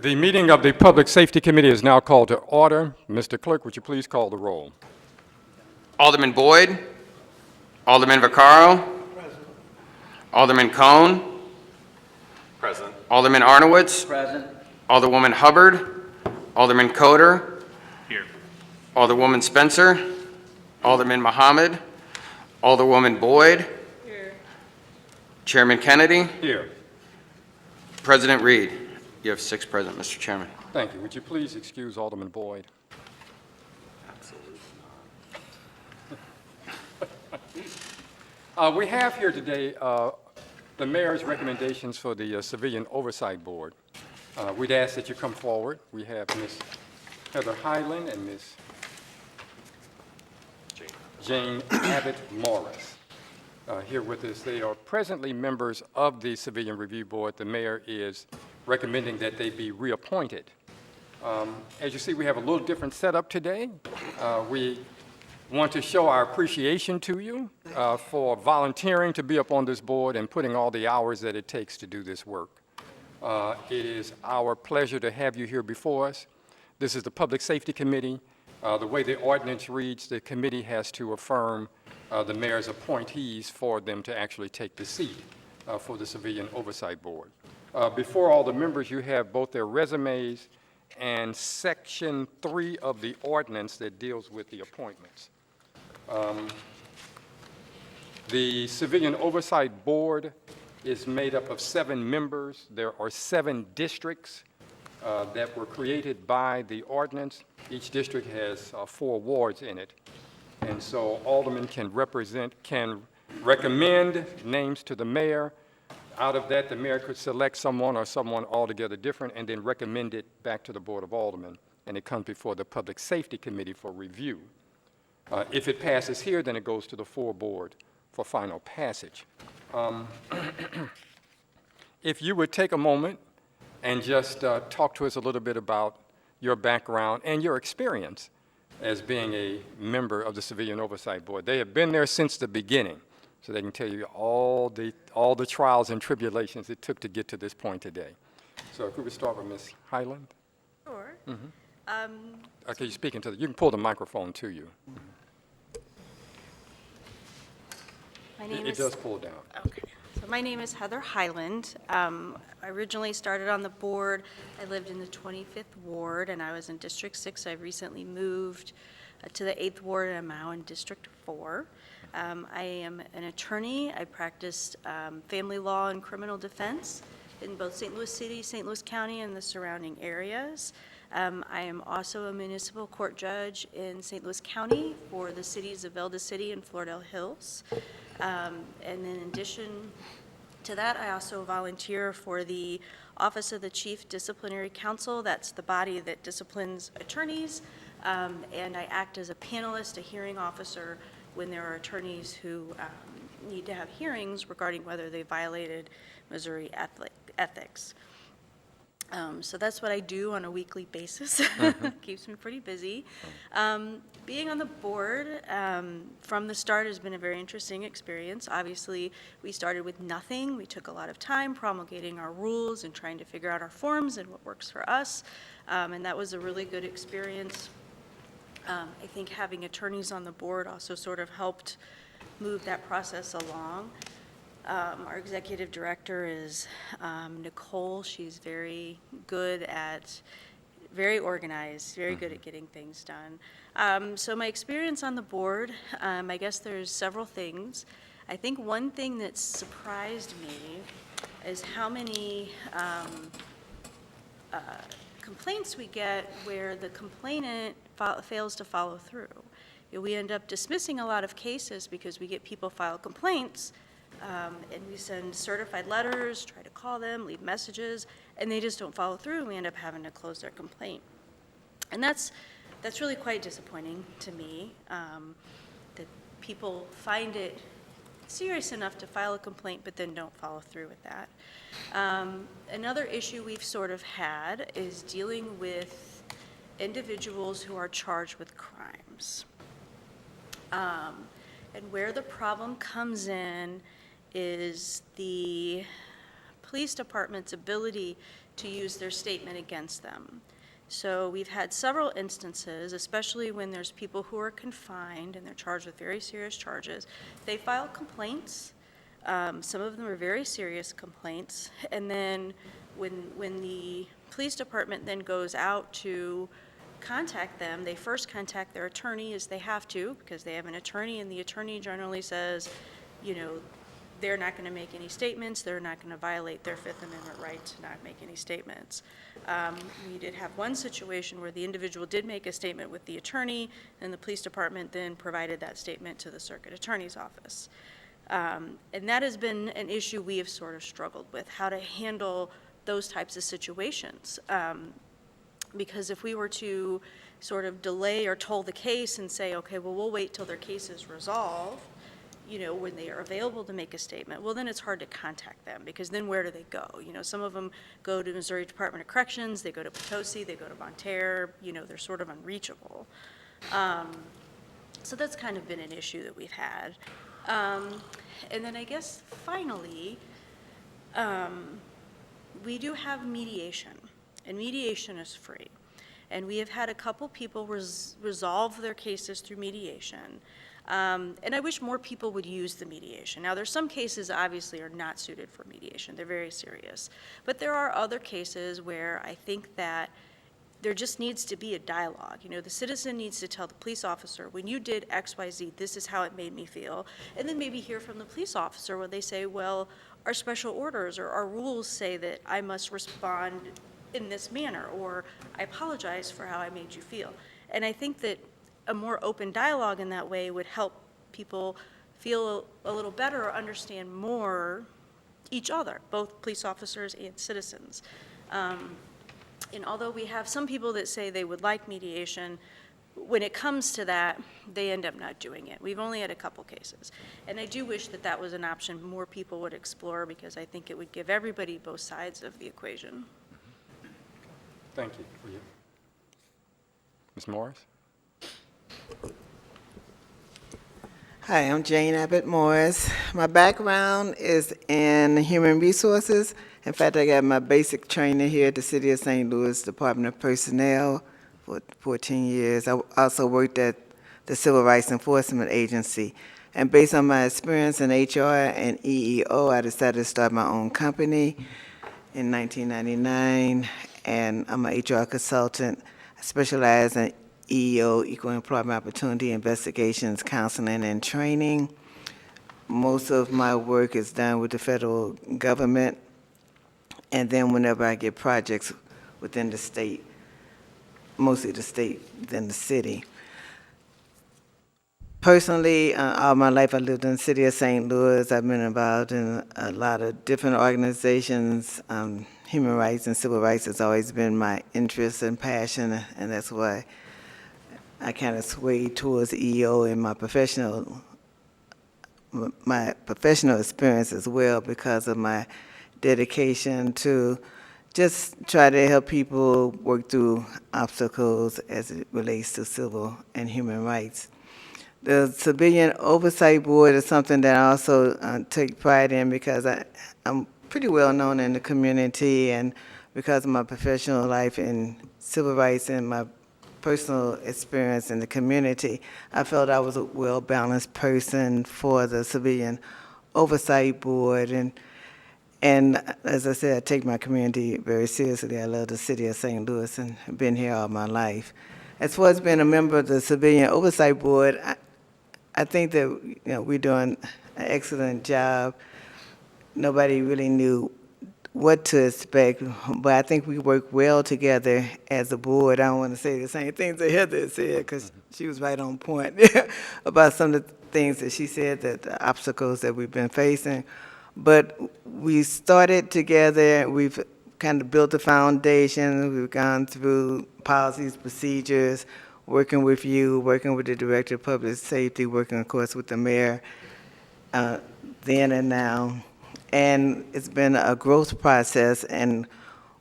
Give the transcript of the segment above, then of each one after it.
The meeting of the Public Safety Committee is now called to order. Mr. Clerk, would you please call the roll? Alderman Boyd. Alderman Vaccaro. Present. Alderman Cone. Present. Alderman Arnowitz. Present. Alderwoman Hubbard. Alderman Coder. Here. Alderwoman Spencer. Alderman Muhammad. Alderwoman Boyd. Here. Chairman Kennedy. Here. President Reed. You have 6 present, Mr. Chairman. Thank you. Would you please excuse Alderman Boyd? We have here today the mayor's recommendations for the Civilian Oversight Board. We'd ask that you come forward. We have Ms. Heather Highland and Ms. Jane Abbott Morris here with us. They are presently members of the Civilian Review Board. The mayor is recommending that they be reappointed. As you see, we have a little different setup today. We want to show our appreciation to you for volunteering to be up on this board and putting all the hours that it takes to do this work. It is our pleasure to have you here before us. This is the Public Safety Committee. The way the ordinance reads, the committee has to affirm the mayor's appointees for them to actually take the seat for the Civilian Oversight Board. Before all the members, you have both their resumes and Section 3 of the ordinance that deals with the appointments. The Civilian Oversight Board is made up of 7 members. There are 7 districts that were created by the ordinance. Each district has 4 wards in it. And so aldermen can recommend names to the mayor. Out of that, the mayor could select someone or someone altogether different and then recommend it back to the Board of Aldermen. And it comes before the Public Safety Committee for review. If it passes here, then it goes to the full board for final passage. If you would take a moment and just talk to us a little bit about your background and your experience as being a member of the Civilian Oversight Board. They have been there since the beginning, so they can tell you all the trials and tribulations it took to get to this point today. So if we would start with Ms. Highland. Sure. Okay, you're speaking to you can pull the microphone to you. My name It does pull down. Okay. So my name is Heather Highland. I originally started on the board. I lived in the 25th Ward, and I was in District 6. I recently moved to the 8th Ward, and I'm now in District 4. I am an attorney. I practiced family law and criminal defense in both St. Louis City, St. Louis County, and the surrounding areas. I am also a municipal court judge in St. Louis County for the cities of Elda City and Floridale Hills. And then in addition to that, I also volunteer for the Office of the Chief Disciplinary Counsel. That's the body that disciplines attorneys. And I act as a panelist, a hearing officer, when there are attorneys who need to have hearings regarding whether they violated Missouri ethics. So that's what I do on a weekly basis. Keeps me pretty busy. Being on the board from the start has been a very interesting experience. Obviously, we started with nothing. We took a lot of time promulgating our rules and trying to figure out our forms and what works for us. And that was a really good experience. I think having attorneys on the board also sort of helped move that process along. Our executive director is Nicole. She's very good at, very organized, very good at getting things done. So my experience on the board, I guess there's several things. I think one thing that surprised me is how many complaints we get where the complainant fails to follow through. We end up dismissing a lot of cases because we get people file complaints, and we send certified letters, try to call them, leave messages, and they just don't follow through, and we end up having to close their complaint. And that's really quite disappointing to me, that people find it serious enough to file a complaint but then don't follow through with that. Another issue we've sort of had is dealing with individuals who are charged with crimes. And where the problem comes in is the police department's ability to use their statement against them. So we've had several instances, especially when there's people who are confined and they're charged with very serious charges. They file complaints. Some of them are very serious complaints. And then when the police department then goes out to contact them, they first contact their attorney, as they have to, because they have an attorney, and the attorney generally says, you know, they're not going to make any statements, they're not going to violate their Fifth Amendment right to not make any statements. We did have one situation where the individual did make a statement with the attorney, and the police department then provided that statement to the circuit attorney's office. And that has been an issue we have sort of struggled with, how to handle those types of situations. Because if we were to sort of delay or toll the case and say, okay, well, we'll wait till their case is resolved, you know, when they are available to make a statement, well, then it's hard to contact them, because then where do they go? You know, some of them go to Missouri Department of Corrections, they go to Potosi, they go to Bonne Terre, you know, they're sort of unreachable. So that's kind of been an issue that we've had. And then I guess finally, we do have mediation, and mediation is free. And we have had a couple people resolve their cases through mediation. And I wish more people would use the mediation. Now, there's some cases obviously are not suited for mediation. They're very serious. But there are other cases where I think that there just needs to be a dialogue. You know, the citizen needs to tell the police officer, when you did X, Y, Z, this is how it made me feel. And then maybe hear from the police officer where they say, well, our special orders or our rules say that I must respond in this manner, or I apologize for how I made you feel. And I think that a more open dialogue in that way would help people feel a little better or understand more each other, both police officers and citizens. And although we have some people that say they would like mediation, when it comes to that, they end up not doing it. We've only had a couple cases. And I do wish that that was an option more people would explore, because I think it would give everybody both sides of the equation. Thank you. Ms. Morris? Hi, I'm Jane Abbott Morris. My background is in human resources. In fact, I got my basic training here at the City of St. Louis Department of Personnel for 14 years. I also worked at the Civil Rights Enforcement Agency. And based on my experience in HR and EEO, I decided to start my own company in 1999. And I'm an HR consultant. I specialize in EEO, Equal Employment Opportunity Investigations, Counseling, and Training. Most of my work is done with the federal government, and then whenever I get projects within the state, mostly the state than the city. Personally, all my life I lived in the city of St. Louis. I've been involved in a lot of different organizations. Human rights and civil rights has always been my interest and passion, and that's why I kind of swayed towards EEO in my professional experience as well, because of my dedication to just try to help people work through obstacles as it relates to civil and human rights. The Civilian Oversight Board is something that I also take pride in, because I'm pretty well known in the community, and because of my professional life in civil rights and my personal experience in the community, I felt I was a well-balanced person for the Civilian Oversight Board. And as I said, I take my community very seriously. I love the city of St. Louis and have been here all my life. As far as being a member of the Civilian Oversight Board, I think that we're doing an excellent job. Nobody really knew what to expect, but I think we work well together as a board. I don't want to say the same things that Heather said, because she was right on point about some of the things that she said, that the obstacles that we've been facing. But we started together. We've kind of built a foundation. We've gone through policies, procedures, working with you, working with the Director of Public Safety, working, of course, with the mayor then and now. And it's been a growth process, and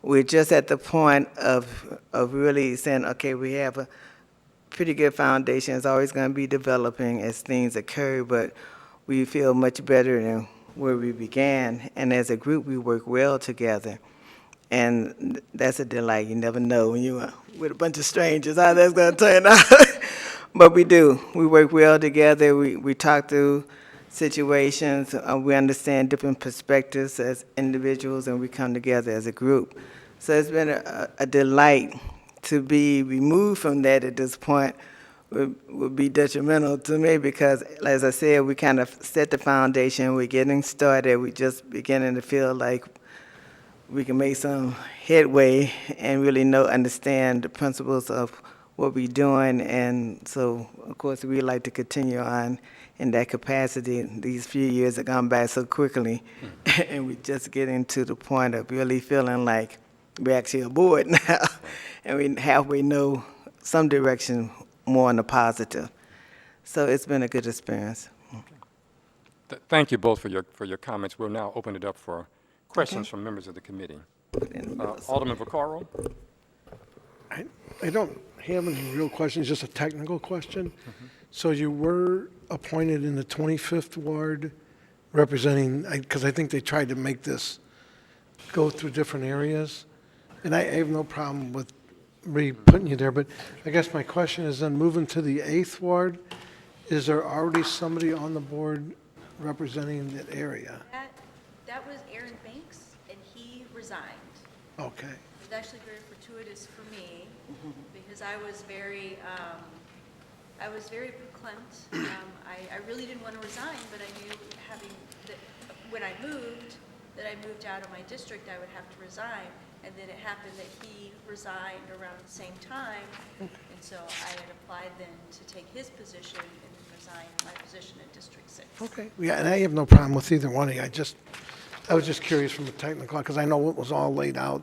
we're just at the point of really saying, okay, we have a pretty good foundation. It's always going to be developing as things occur, but we feel much better than where we began. And as a group, we work well together. And that's a delight. You never know when you're with a bunch of strangers how that's going to turn out. But we do. We work well together. We talk through situations. We understand different perspectives as individuals, and we come together as a group. So it's been a delight. To be removed from that at this point would be detrimental to me because, as I said, we kind of set the foundation. We're getting started. We're just beginning to feel like we can make some headway and really understand the principles of what we're doing. And so, of course, we'd like to continue on in that capacity. These few years have gone by so quickly, and we're just getting to the point of really feeling like we're actually aboard now, and we halfway know some direction more on the positive. So it's been a good experience. Thank you both for your comments. We'll now open it up for questions from members of the committee. Alderman Vaccaro? I don't have any real questions, just a technical question. So you were appointed in the 25th Ward representing, because I think they tried to make this go through different areas, and I have no problem with putting you there, but I guess my question is then moving to the 8th Ward, is there already somebody on the board representing that area? That was Aaron Banks, and he resigned. Okay. It was actually very fortuitous for me because I was very verklempt. I really didn't want to resign, but I knew when I moved out of my district, I would have to resign. And then it happened that he resigned around the same time, and so I had applied then to take his position and then resign my position in District 6. Okay, yeah, and I have no problem with either one of you. I was just curious from a technical, because I know it was all laid out.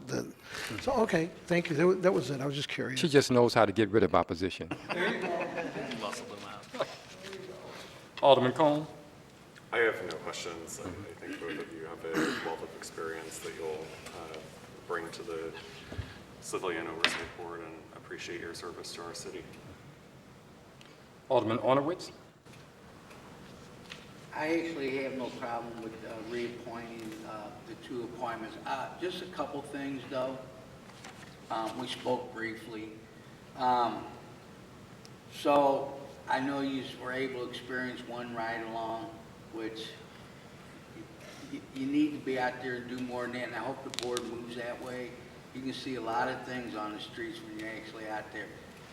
So, okay, thank you. That was it. I was just curious. She just knows how to get rid of opposition. Alderman Cone? I have no questions. I think both of you have a wealth of experience that you'll bring to the Civilian Oversight Board, and appreciate your service to our city. Alderman Ornowitz? I actually have no problem with reappointing the two appointments. Just a couple things, though. We spoke briefly. So I know you were able to experience one ride-along, which you need to be out there and do more than that, and I hope the board moves that way. You can see a lot of things on the streets when you're actually out there.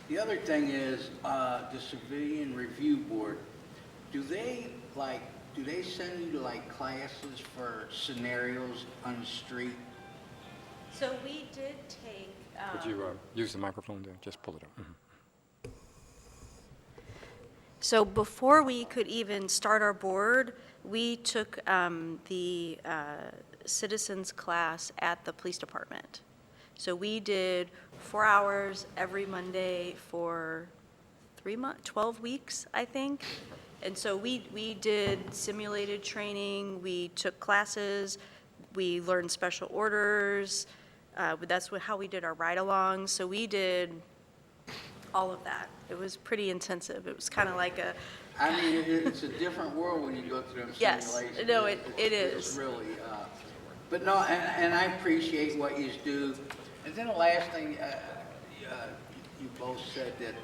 The other thing is the Civilian Review Board. Do they send you to classes for scenarios on the street? So we did take. Would you use the microphone there? Just pull it up. So before we could even start our board, we took the citizens class at the police department. So we did 4 hours every Monday for 12 weeks, I think. And so we did simulated training, we took classes, we learned special orders. That's how we did our ride-alongs. So we did all of that. It was pretty intensive. It was kind of like a. I mean, it's a different world when you go through them simulations. Yes, no, it is. It's really, but no, and I appreciate what you do. And then the last thing, you both said that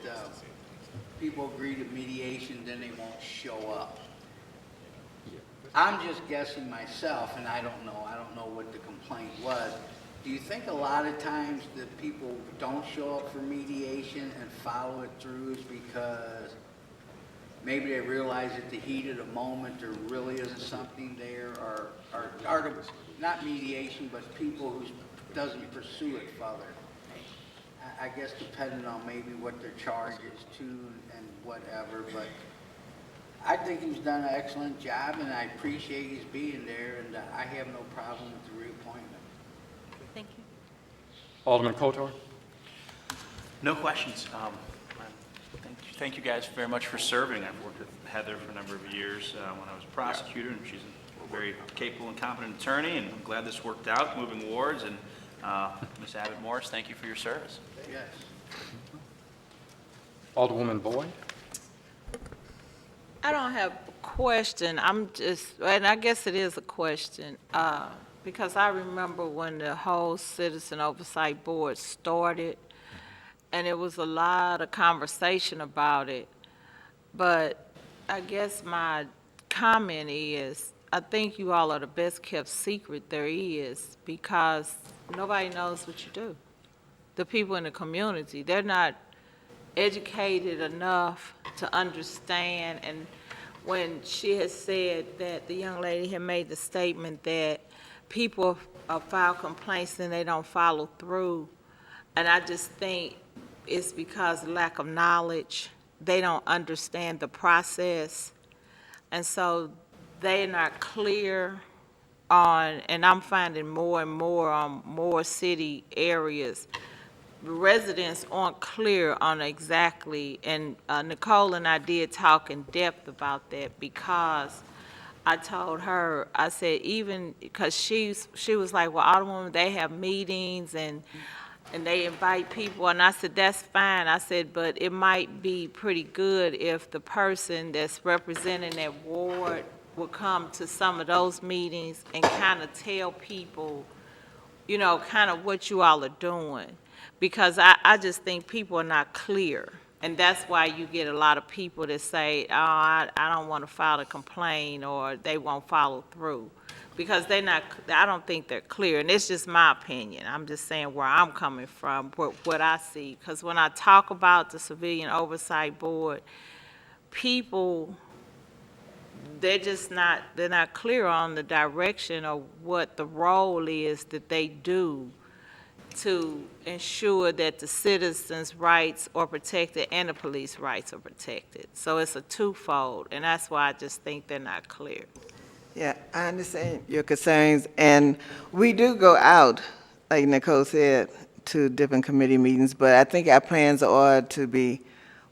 people agree to mediation, then they won't show up. I'm just guessing myself, and I don't know what the complaint was. Do you think a lot of times that people don't show up for mediation and follow it through is because maybe they realize at the heat of the moment there really isn't something there, or not mediation, but people who doesn't pursue it further? I guess depending on maybe what their charge is too and whatever, but I think he's done an excellent job, and I appreciate his being there, and I have no problem with the reappointment. Thank you. Alderman Kotor? No questions. Thank you guys very much for serving. I've worked with Heather for a number of years when I was a prosecutor, and she's a very capable and competent attorney, and I'm glad this worked out, moving wards. And Ms. Abbott Morris, thank you for your service. Yes. Alderwoman Boyd? I don't have question. And I guess it is a question, because I remember when the whole Citizen Oversight Board started, and it was a lot of conversation about it. But I guess my comment is, I think you all are the best kept secret there is, because nobody knows what you do. The people in the community, they're not educated enough to understand. And when she has said that, the young lady had made the statement that people file complaints and they don't follow through, and I just think it's because of lack of knowledge. They don't understand the process, and so they're not clear on, and I'm finding more and more on more city areas, residents aren't clear on exactly, and Nicole and I did talk in depth about that, because I told her, I said, even, because she was like, well, Alderwoman, they have meetings and they invite people, and I said, that's fine. I said, but it might be pretty good if the person that's representing that ward would come to some of those meetings and kind of tell people, you know, kind of what you all are doing. Because I just think people are not clear. And that's why you get a lot of people that say, oh, I don't want to file a complaint, or they won't follow through. Because I don't think they're clear. And it's just my opinion. I'm just saying where I'm coming from, what I see. Because when I talk about the Civilian Oversight Board, people, they're not clear on the direction of what the role is that they do to ensure that the citizens' rights are protected and the police rights are protected. So it's a twofold, and that's why I just think they're not clear. Yeah, I understand your concerns, and we do go out, like Nicole said, to different committee meetings, but I think our plans are to be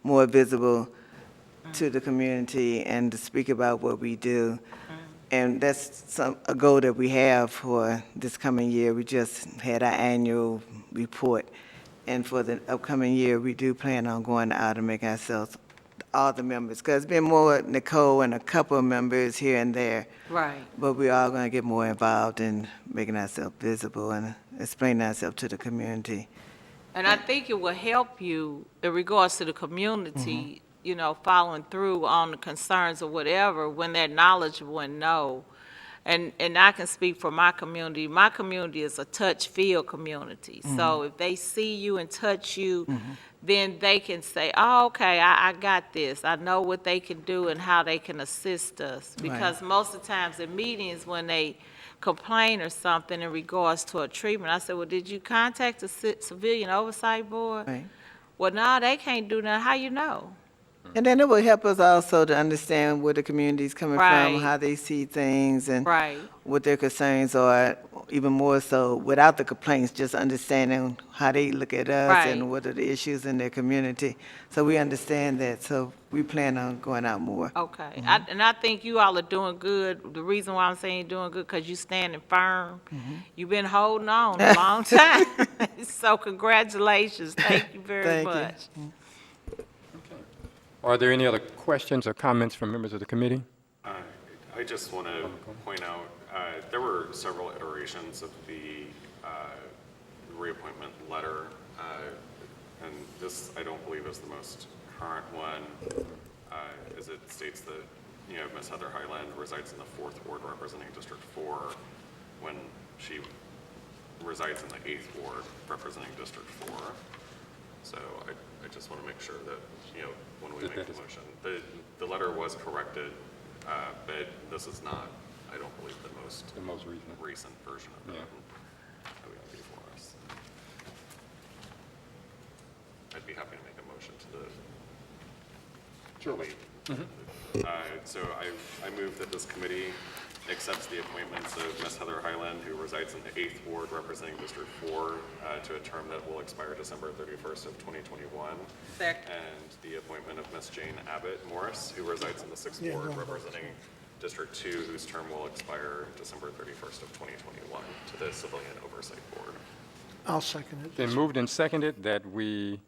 more visible to the community and to speak about what we do. And that's a goal that we have for this coming year. We just had our annual report, and for the upcoming year, we do plan on going out and making ourselves, all the members, because it's been more Nicole and a couple of members here and there. Right. But we are going to get more involved in making ourselves visible and explaining ourselves to the community. And I think it will help you in regards to the community, you know, following through on the concerns or whatever, when they're knowledgeable and know. And I can speak for my community. My community is a touch-feel community. So if they see you and touch you, then they can say, oh, okay, I got this. I know what they can do and how they can assist us. Because most of the times in meetings, when they complain or something in regards to a treatment, I said, well, did you contact the Civilian Oversight Board? Right. Well, no, they can't do nothing. How you know? And then it will help us also to understand where the community is coming Right. from, how they see things, and Right. what their concerns are, even more so without the complaints, just understanding how they look at us Right. and what are the issues in their community. So we understand that, so we plan on going out more. Okay. And I think you all are doing good. The reason why I'm saying you're doing good, because you're standing firm. You've been holding on a long time. So congratulations. Thank you very Thank you. much. Are there any other questions or comments from members of the committee? I just want to point out, there were several iterations of the reappointment letter, and this, I don't believe, is the most current one, as it states that, you know, Ms. Heather Highland resides in the 4th Ward representing District 4, when she resides in the 8th Ward representing District 4. So I just want to make sure that, you know, when we make the motion, the letter was corrected, but this is not, I don't believe, the most recent version of it that we have before us. I'd be happy to make a motion to the. Sure. So I move that this committee accepts the appointments of Ms. Heather Highland, who resides in the 8th Ward representing District 4, to a term that will expire December 31st of 2021. Second. And the appointment of Ms. Jane Abbott Morris, who resides in the 6th Ward representing District 2, whose term will expire December 31st of 2021, to the Civilian Oversight Board. I'll second it. Then moved and seconded that we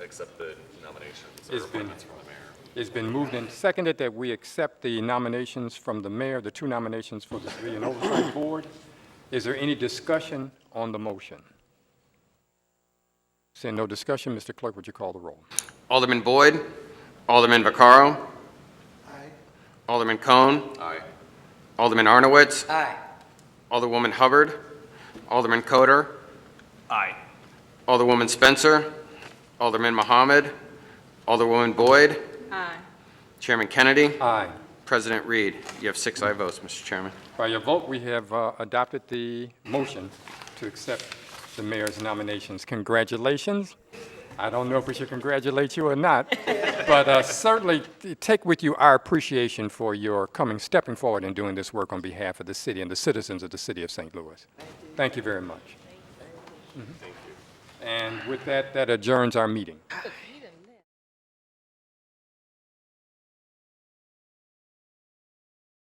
accept the nominations or It's been- appointments from the mayor. It's been moved and seconded that we accept the nominations from the mayor, the two nominations for the Civilian Oversight Board. Is there any discussion on the motion? Seeing no discussion, Mr. Clerk, would you call the roll? Alderman Boyd, Alderman Vaccaro. Alderman Cohn, Aye. Alderman Arnowitz, Aye. Alderwoman Hubbard, Alderman Coder, Aye. Alderwoman Spencer, Alderman Mohammed, Alderwoman Boyd, Aye. Chairman Kennedy, Aye. President Reed. You have 6 aye votes, Mr. Chairman. By your vote, we have adopted the motion to accept the mayor's nominations. Congratulations. I don't know if we should congratulate you or not, but certainly take with you our appreciation for your stepping forward and doing this work on behalf of the city and the citizens of the city of St. Louis. Thank you very much. Thank you. And with that, that adjourns our meeting.